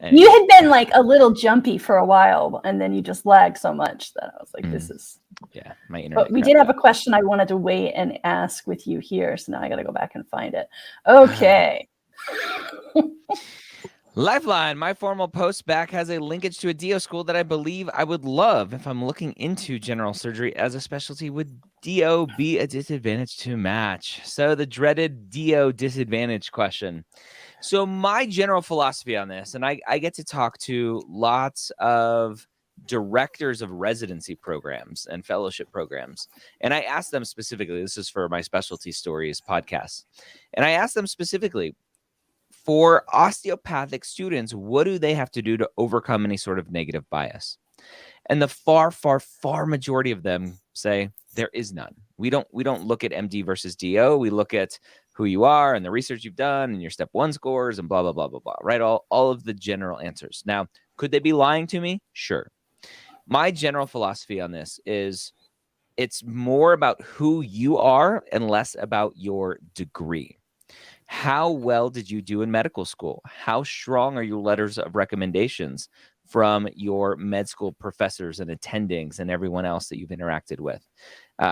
Anyway. You had been like a little jumpy for a while, and then you just lagged so much that I was like, this is. Yeah, my internet. But we did have a question I wanted to wait and ask with you here, so now I got to go back and find it. Okay. Lifeline, my formal post back has a linkage to a DO school that I believe I would love if I'm looking into general surgery as a specialty. Would DO be a disadvantage to match? So the dreaded DO disadvantage question. So my general philosophy on this, and I get to talk to lots of directors of residency programs and fellowship programs, and I ask them specifically, this is for my Specialty Stories podcast, and I ask them specifically, for osteopathic students, what do they have to do to overcome any sort of negative bias? And the far, far, far majority of them say there is none. We don't look at MD versus DO. We look at who you are and the research you've done and your step 1 scores and blah, blah, blah, blah, blah, right? All of the general answers. Now, could they be lying to me? Sure. My general philosophy on this is it's more about who you are and less about your degree. How well did you do in medical school? How strong are your letters of recommendations from your med school professors and attendings and everyone else that you've interacted with?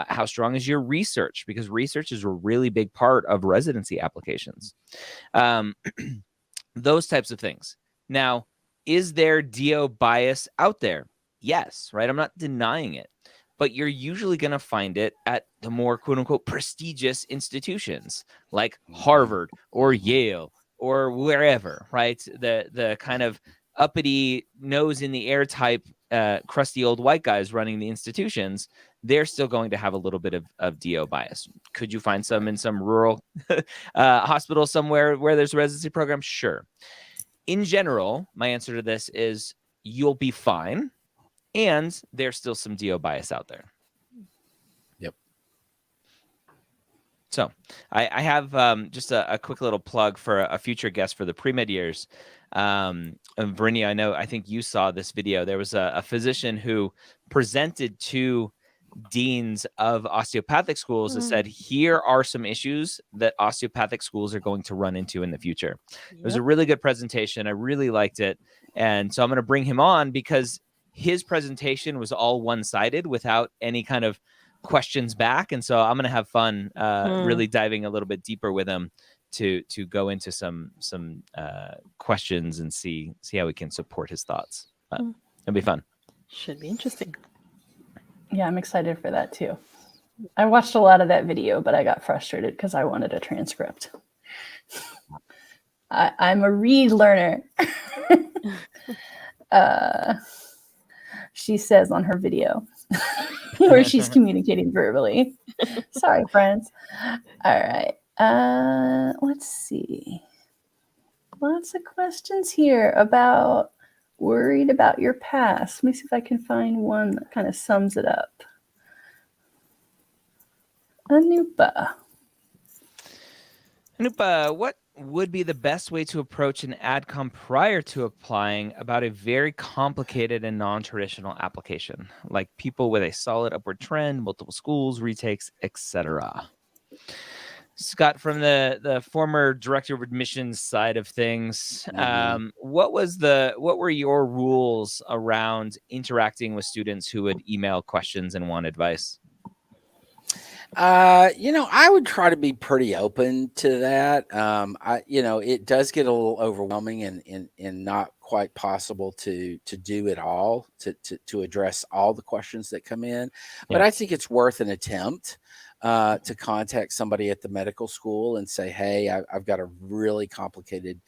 How strong is your research? Because research is a really big part of residency applications. Those types of things. Now, is there DO bias out there? Yes, right? I'm not denying it. But you're usually going to find it at the more quote unquote prestigious institutions like Harvard or Yale or wherever, right? The kind of uppity nose in the air type crusty old white guys running the institutions, they're still going to have a little bit of DO bias. Could you find some in some rural hospital somewhere where there's a residency program? Sure. In general, my answer to this is you'll be fine. And there's still some DO bias out there. Yep. So I have just a quick little plug for a future guest for the pre-med years. Verinia, I think you saw this video. There was a physician who presented to deans of osteopathic schools and said, here are some issues that osteopathic schools are going to run into in the future. It was a really good presentation. I really liked it. And so I'm going to bring him on because his presentation was all one-sided without any kind of questions back. And so I'm going to have fun really diving a little bit deeper with him to go into some questions and see how we can support his thoughts. It'll be fun. Should be interesting. Yeah, I'm excited for that too. I watched a lot of that video, but I got frustrated because I wanted a transcript. I'm a read learner. She says on her video where she's communicating verbally. Sorry, friends. All right. Let's see. Lots of questions here about worried about your past. Let me see if I can find one that kind of sums it up. Anupa, what would be the best way to approach an AdCom prior to applying about a very complicated and non-traditional application, like people with a solid upward trend, multiple schools, retakes, etc.? Scott, from the former director of admissions side of things, what were your rules around interacting with students who would email questions and want advice? I would try to be pretty open to that. It does get a little overwhelming and not quite possible to do it all, to address all the questions that come in. But I think it's worth an attempt to contact somebody at the medical school and say, hey, I've got a really complicated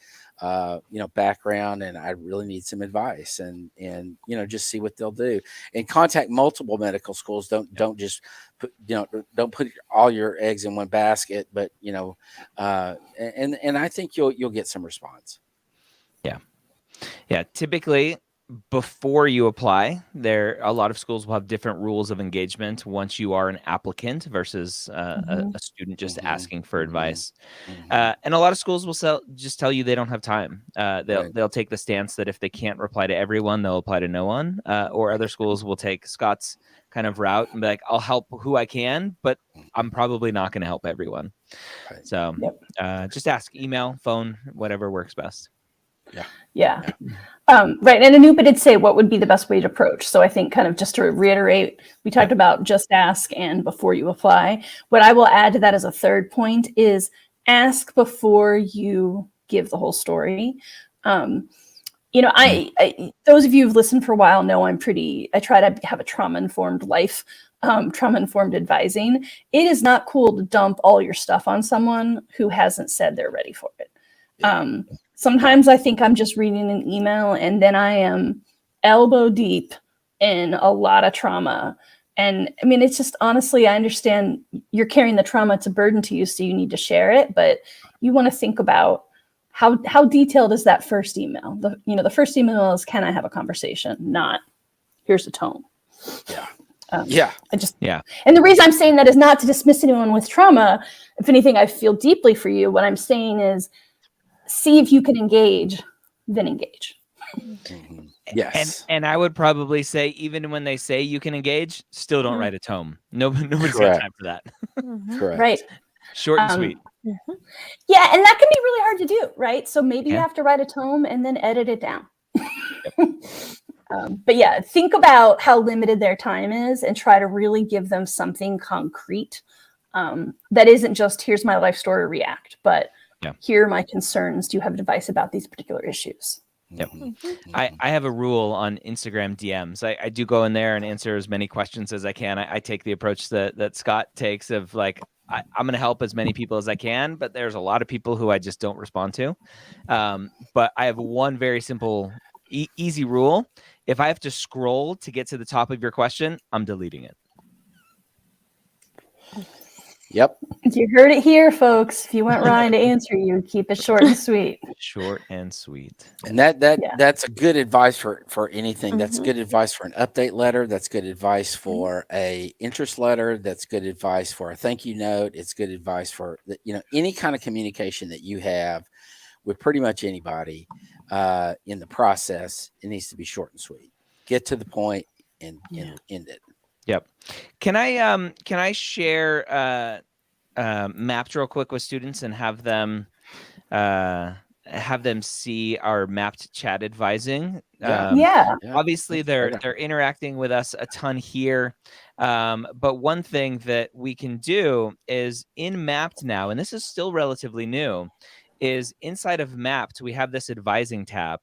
background and I really need some advice, and just see what they'll do, and contact multiple medical schools. Don't just don't put all your eggs in one basket, but and I think you'll get some response. Yeah, typically before you apply, a lot of schools will have different rules of engagement once you are an applicant versus a student just asking for advice. And a lot of schools will just tell you they don't have time. They'll take the stance that if they can't reply to everyone, they'll apply to no one. Or other schools will take Scott's kind of route and be like, I'll help who I can, but I'm probably not going to help everyone. Right. So just ask, email, phone, whatever works best. Yeah. Right. And Anupa did say what would be the best way to approach. So I think kind of just to reiterate, we talked about just ask and before you apply. What I will add to that as a third point is ask before you give the whole story. Those of you who've listened for a while know I try to have a trauma-informed life, trauma-informed advising. It is not cool to dump all your stuff on someone who hasn't said they're ready for it. Sometimes I think I'm just reading an email and then I am elbow deep in a lot of trauma. And I mean, it's just, honestly, I understand you're carrying the trauma. It's a burden to you, so you need to share it. But you want to think about how detailed is that first email? The first email is, can I have a conversation? Not, here's the tone. And the reason I'm saying that is not to dismiss anyone with trauma. If anything, I feel deeply for you. What I'm saying is, see if you can engage, then engage. Yes. And I would probably say, even when they say you can engage, still don't write a tome. Nobody's got time for that. Correct. Right. Short and sweet. Yeah, and that can be really hard to do, right? So maybe you have to write a tome and then edit it down. But yeah, think about how limited their time is and try to really give them something concrete that isn't just here's my life story, react, but here are my concerns. Do you have advice about these particular issues? Yep. I have a rule on Instagram DMs. I do go in there and answer as many questions as I can. I take the approach that Scott takes of like, I'm going to help as many people as I can, but there's a lot of people who I just don't respond to. But I have one very simple, easy rule. If I have to scroll to get to the top of your question, I'm deleting it. Yep. You heard it here, folks. If you want Ryan to answer you, keep it short and sweet. Short and sweet. And that's a good advice for anything. That's Mm-hmm. good advice for an update letter. That's good advice for a interest letter. That's good advice for a thank you note. It's good advice for any kind of communication that you have with pretty much anybody in the process. It needs to be short and sweet. Get to the point and end it. Yep. Can I share Mapped real quick with students and have them see our Mapped chat advising? Obviously, they're interacting with us a ton here. But one thing that we can do is in Mapped now, and this is still relatively new, is inside of Mapped, we have this advising tab.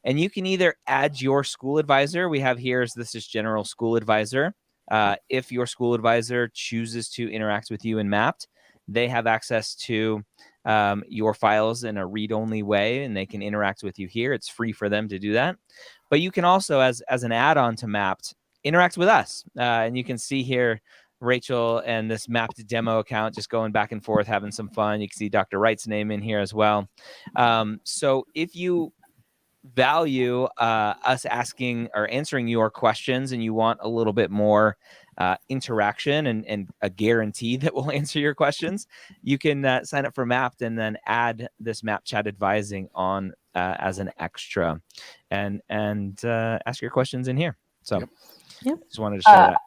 And you can either add your school advisor. We have here, this is general school advisor. If your school advisor chooses to interact with you in Mapped, they have access to your files in a read-only way, and they can interact with you here. It's free for them to do that. But you can also, as an add-on to Mapped, interact with us. And you can see here Rachel and this Mapped demo account just going back and forth, having some fun. You can see Dr. Wright's name in here as well. So if you value us asking or answering your questions and you want a little bit more interaction and a guarantee that we'll answer your questions, you can sign up for Mapped and then add this Map chat advising on as an extra and ask your questions in here. So just wanted to share that.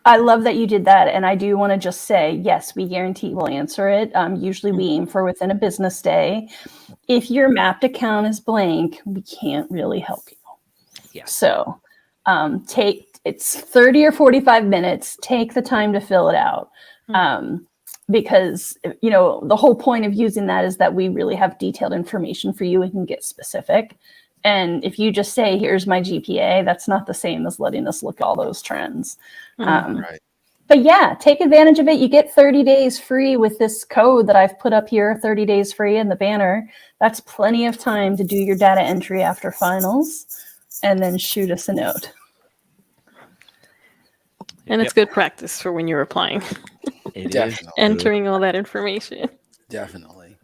I love that you did that. And I do want to just say, yes, we guarantee we'll answer it. Usually we aim for within a business day. If your Mapped account is blank, we can't really help you. Yes. So it's 30 or 45 minutes. Take the time to fill it out. Because, the whole point of using that is that we really have detailed information for you and can get specific. And if you just say, here's my GPA, that's not the same as letting us look at all those trends. Right. But yeah, take advantage of it. You get 30 days free with this code that I've put up here, 30 days free in the banner. That's plenty of time to do your data entry after finals and then shoot us a note. And it's good practice for when you're applying. It Definitely. is Entering all that information. Definitely.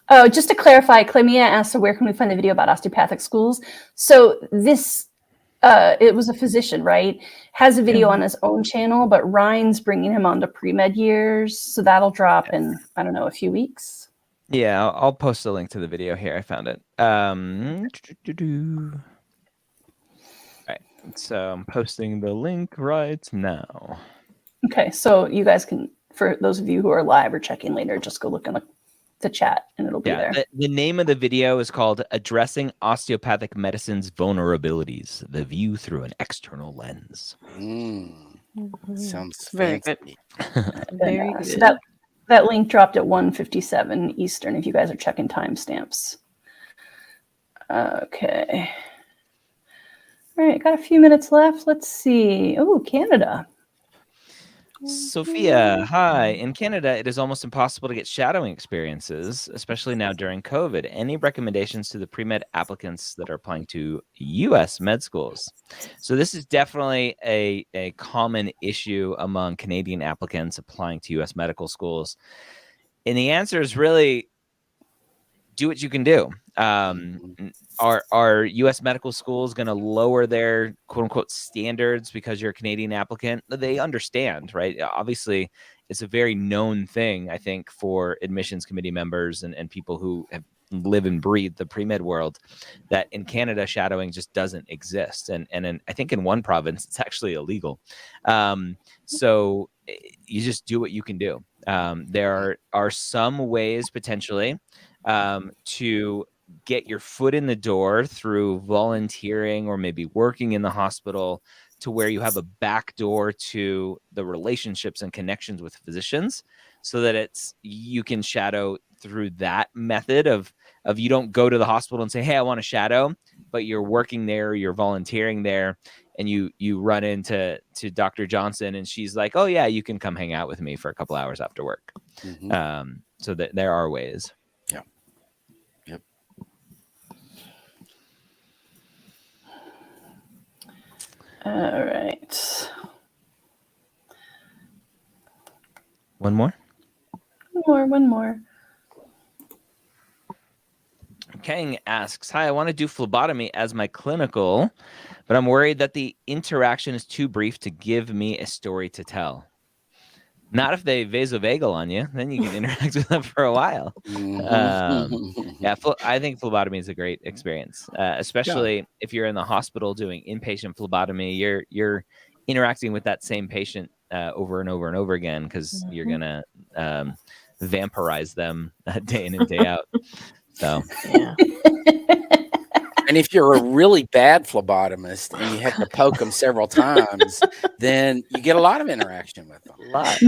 Oh, just to clarify, Clemia asked, so where can we find the video about osteopathic schools? So this, it was a physician, right? Has a video on his own channel, but Ryan's bringing him onto pre-med years. So that'll drop in, I don't know, a few weeks. Yeah, I'll post a link to the video here. I found it. Right. So I'm posting the link right now. Okay, so you guys can, for those of you who are live or checking later, just go look in the chat and it'll be there. The name of the video is called Addressing Osteopathic Medicine's Vulnerabilities, the View Through an External Lens. Sounds very fancy. good. Very good. So that link dropped at 1:57 Eastern if you guys are checking timestamps. Okay. All right, got a few minutes left. Let's see. Oh, Canada. Sophia, hi. In Canada, it is almost impossible to get shadowing experiences, especially now during COVID. Any recommendations to the pre-med applicants that are applying to U.S. med schools? So this is definitely a common issue among Canadian applicants applying to U.S. medical schools. And the answer is really do what you can do. Are U.S. medical schools going to lower their quote unquote standards because you're a Canadian applicant? They understand, right? Obviously, it's a very known thing, I think, for admissions committee members and people who live and breathe the pre-med world, that in Canada, shadowing just doesn't exist. And I think in one province, it's actually illegal. So you just do what you can do. There are some ways potentially to get your foot in the door through volunteering or maybe working in the hospital to where you have a back door to the relationships and connections with physicians, so that you can shadow through that method of you don't go to the hospital and say, hey, I want to shadow, but you're working there, you're volunteering there, and you run into Dr. Johnson and she's like, oh yeah, you can come hang out with me for a couple hours after work. So that there are ways. Yeah. Yep. All right. One more. One more. Kang asks, hi, I want to do phlebotomy as my clinical, but I'm worried that the interaction is too brief to give me a story to tell. Not if they vasovagal on you, then you can interact with them for a while. Yeah, I think phlebotomy is a great experience, especially if you're in the hospital doing inpatient phlebotomy. You're interacting with that same patient over and over and over again because you're gonna vampirize them day in and day out. So Yeah. And if you're a really bad phlebotomist and you have to poke them several times, then you get a lot of interaction with them.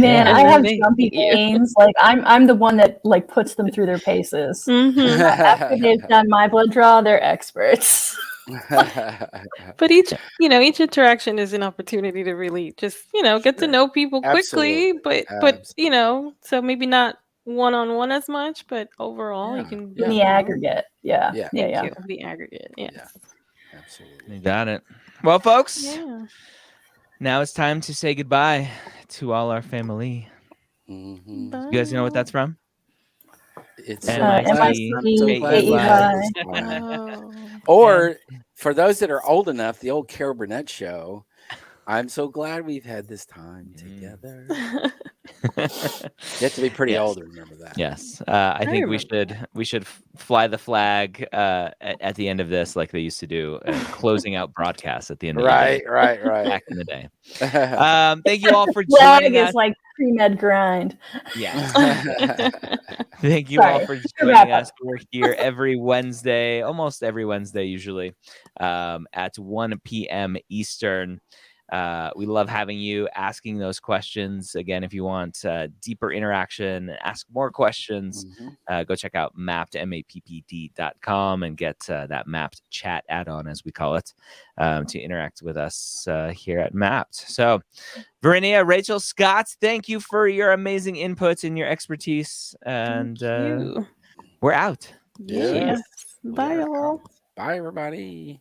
Man, Yeah. I have They jumpy hate you. veins. Like I'm the one that like puts them through their paces. Mhm. After they've done my blood draw, they're experts. But each interaction is an opportunity to really just, get to Sure. know people quickly, Absolutely. but so maybe not one-on-one as much, but overall you Yeah. can In the aggregate. Yeah. Yeah. Thank Yeah. you. The aggregate. Yes. Yeah. Absolutely. You got it. Well, folks, Yeah. now it's time to say goodbye to all our family. Mhm. Bye. You guys know what that's from? It's MIC, I'm so glad KEY. we had this time. Oh. Or for those that are old enough, the old Carol Burnett show. I'm so glad we've had this time together. You have to be pretty Yes. old to remember that. Yes, I think remember we should fly the flag at the end of this, like they used to do, closing out broadcasts at the end of the day. Right. Back in the day. Thank you all for Flag joining us. is like pre-med grind. Yes. Thank you all Sorry. for Wrap joining up. us. We're here every Wednesday, almost every Wednesday usually, at 1 p.m. Eastern. We love having you asking those questions. Again, if you want deeper interaction, ask more questions, go check out mapped.com and get that Mapped chat add-on, as we call it, to interact with us here at Mapped. So, Verinia, Rachel, Scott, thank you for your amazing inputs and your expertise. And Thank you. we're out. Yes. Bye, Yeah. all. Bye, everybody.